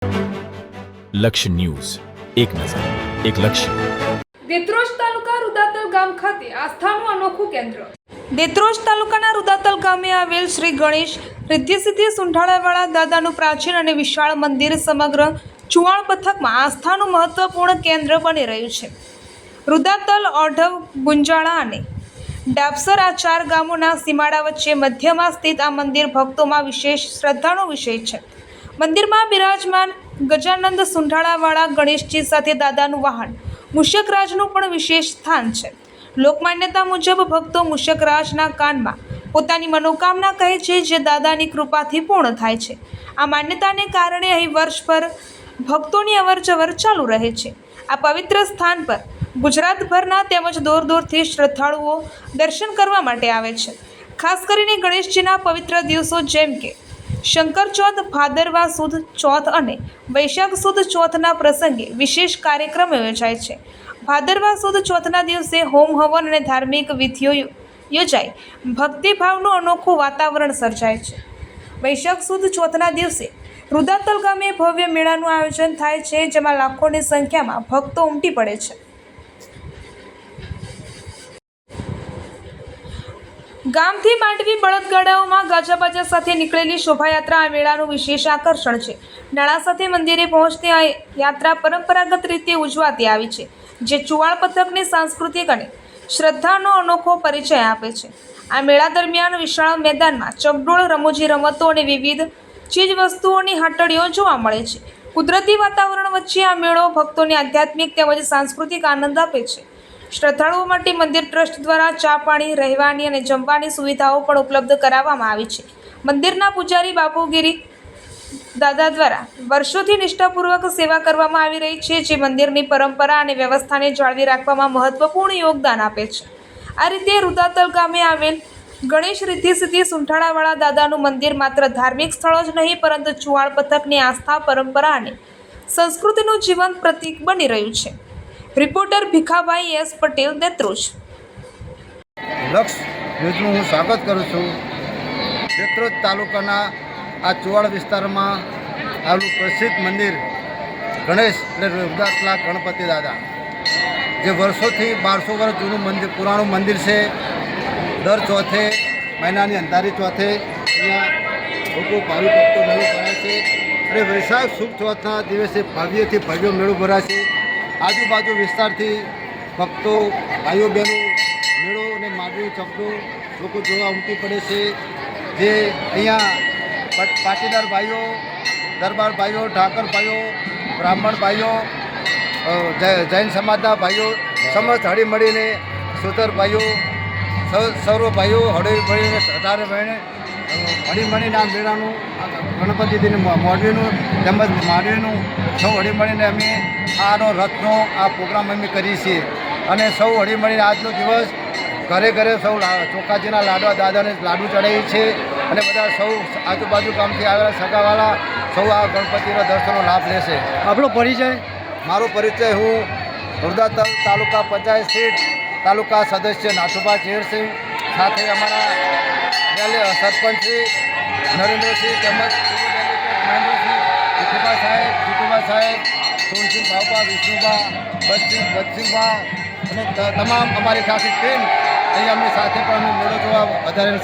લક્ષ્ય ન્યૂઝ, એક નજર, એક લક્ષ્ય. દેત્રોજ તાલુકા રૂદાતલ ગામ ખાતે આસ્થાનું અનોખું કેન્દ્ર. દેત્રોજ તાલુકાના રૂદાતલ ગામે આવેલ શ્રી ગણેશ રિદ્ધિ સિદ્ધિ સુંઢાળાવાળા દાદાનું પ્રાચીન અને વિશાળ મંદિર સમગ્ર ચુવાણ પથકમાં આસ્થાનું મહત્વપૂર્ણ કેન્દ્ર બની રહ્યું છે. રૂદાતલ, ઓઢવ, ગુંજાળા અને ડાબસર આ 4 ગામોના સીમાડા વચ્ચે મધ્યમાં સ્થિત આ મંદિર ભક્તોમાં વિશેષ શ્રદ્ધાનો વિષય છે. મંદિરમાં બિરાજમાન ગજાનંદ સુંઢાળાવાળા ગણેશજી સાથે દાદાનું વાહન મૂષકરાજનું પણ વિશેષ સ્થાન છે. લોકમાન્યતા મુજબ ભક્તો મૂષકરાજના કાનમાં પોતાની મનોકામના કહે છે, જે દાદાની કૃપાથી પૂર્ણ થાય છે. આ માન્યતાને કારણે અહીં વર્ષભર ભક્તોની અવરજવર ચાલુ રહે છે. આ પવિત્ર સ્થાન પર ગુજરાતભરના તેમજ દૂર દૂરથી શ્રદ્ધાળુઓ દર્શન કરવા માટે આવે છે. ખાસ કરીને ગણેશજીના પવિત્ર દિવસો જેમ કે શંકર ચોથ, ભાદરવા સુદ ચોથ અને વૈશાખ સુદ ચોથના પ્રસંગે વિશેષ કાર્યક્રમ યોજાય છે. ભાદરવા સુદ ચોથના દિવસે હોમ હવન અને ધાર્મિક વિધિઓ યોજાઈ ભક્તિભાવનું અનોખું વાતાવરણ સર્જાય છે. વૈશાખ સુદ ચોથના દિવસે રૂદાતલ ગામે ભવ્ય મેળાનું આયોજન થાય છે, જેમાં લાખોની સંખ્યામાં ભક્તો ઉમટી પડે છે. ગામથી માંડવી બળદગાડાઓમાં ગાજાબાજા સાથે નીકળેલી શોભાયાત્રા આ મેળાનું વિશેષ આકર્ષણ છે. નાળા સાથે મંદિરે પહોંચતી આ યાત્રા પરંપરાગત રીતે ઉજવાતી આવી છે, જે ચુવાણ પથકની સાંસ્કૃતિક અને શ્રદ્ધાનો અનોખો પરિચય આપે છે. આ મેળા દરમિયાન વિશાળ મેદાનમાં ચકડોળ, રમૂજી રમતો અને વિવિધ ચીજવસ્તુઓની હાટડીઓ જોવા મળે છે. કુદરતી વાતાવરણ વચ્ચે આ મેળો ભક્તોને આધ્યાત્મિક તેમજ સાંસ્કૃતિક આનંદ આપે છે. શ્રદ્ધાળુઓ માટે મંદિર ટ્રસ્ટ દ્વારા ચા, પાણી, રહેવાની અને જમવાની સુવિધાઓ પણ ઉપલબ્ધ કરાવવામાં આવી છે. મંદિરના પૂજારી બાપુગીરી દાદા દ્વારા વર્ષોથી નિષ્ઠાપૂર્વક સેવા કરવામાં આવી રહી છે, જે મંદિરની પરંપરા અને વ્યવસ્થાને જાળવી રાખવામાં મહત્વપૂર્ણ યોગદાન આપે છે. આ રીતે રૂદાતલ ગામે આવેલ ગણેશ રિદ્ધિ સિદ્ધિ સુંઢાળાવાળા દાદાનું મંદિર માત્ર ધાર્મિક સ્થળ જ નહીં, પરંતુ ચુવાણ પથકની આસ્થા, પરંપરા અને સંસ્કૃતિનું જીવંત પ્રતીક બની રહ્યું છે. Reporter Bhikhabhai S Patel, Detroj. લક્ષ્ય ન્યૂઝનું હું સ્વાગત કરું છું. દેત્રોજ તાલુકાના આ ચુવાડ વિસ્તારમાં આવેલું પ્રસિદ્ધ મંદિર ગણેશ એટલે રૂદાતલા ગણપતિ દાદા, જે વર્ષોથી 1200 વર્ષ જૂનું મંદિર, પુરાણું મંદિર છે. દર ચોથે મહિનાની અંધારી ચોથે અહીંયા લોકો ભાવિ ભક્તો મેળો ભરાય છે અને વૈશાખ સુદ ચોથના દિવસે ભવ્યથી ભવ્ય મેળો ભરાય છે. આજુબાજુ વિસ્તારથી ભક્તો, ભાઈઓ બહેનો મેળો અને માંડવી ચકડો લોકો જોવા ઉમટી પડે છે. જે અહીંયા પાટીદાર ભાઈઓ, દરબાર ભાઈઓ, ઠાકર ભાઈઓ, બ્રાહ્મણ ભાઈઓ, જૈન સમાજના ભાઈઓ સમસ્ત હળી મળીને, સુતર ભાઈઓ, સર્વ ભાઈઓ હળી મળીને, શ્રદ્ધાળુ ભાઈને હળી મળીને આ મેળાનું, ગણપતિજીનું મોઢવીનું તેમજ માંડવીનું સૌ હળી મળીને અમે આનો રથનો આ પ્રોગ્રામ અમે કરીએ છીએ. અને સૌ હળી મળીને આજનો દિવસ ઘરે ઘરે સૌ ચોખાજીના લાડવા, દાદાને લાડુ ચડાવીએ છીએ અને બધા સૌ આજુબાજુ ગામથી આવેલા સગાવાલા સૌ આ ગણપતિના દર્શનનો લાભ લેશે. આપણો પરિચય? મારો પરિચય, હું રૂદાતલ તાલુકા પંચાયત સીટ તાલુકા સદસ્ય નાથુભા ઝેરસિંહ, સાથે અમારા સરપંચ શ્રી નરેન્દ્રસિંહ તેમજ મહેન્દ્રસિંહ, જીતુભા સાહેબ, સોનસિંહ બાપા, વિષ્ણુભા, બદસિંહભા અને તમામ અમારી સાથે ટીમ અહીં અમની સાથે પણ અમે મેળો જોવા વધારે છે.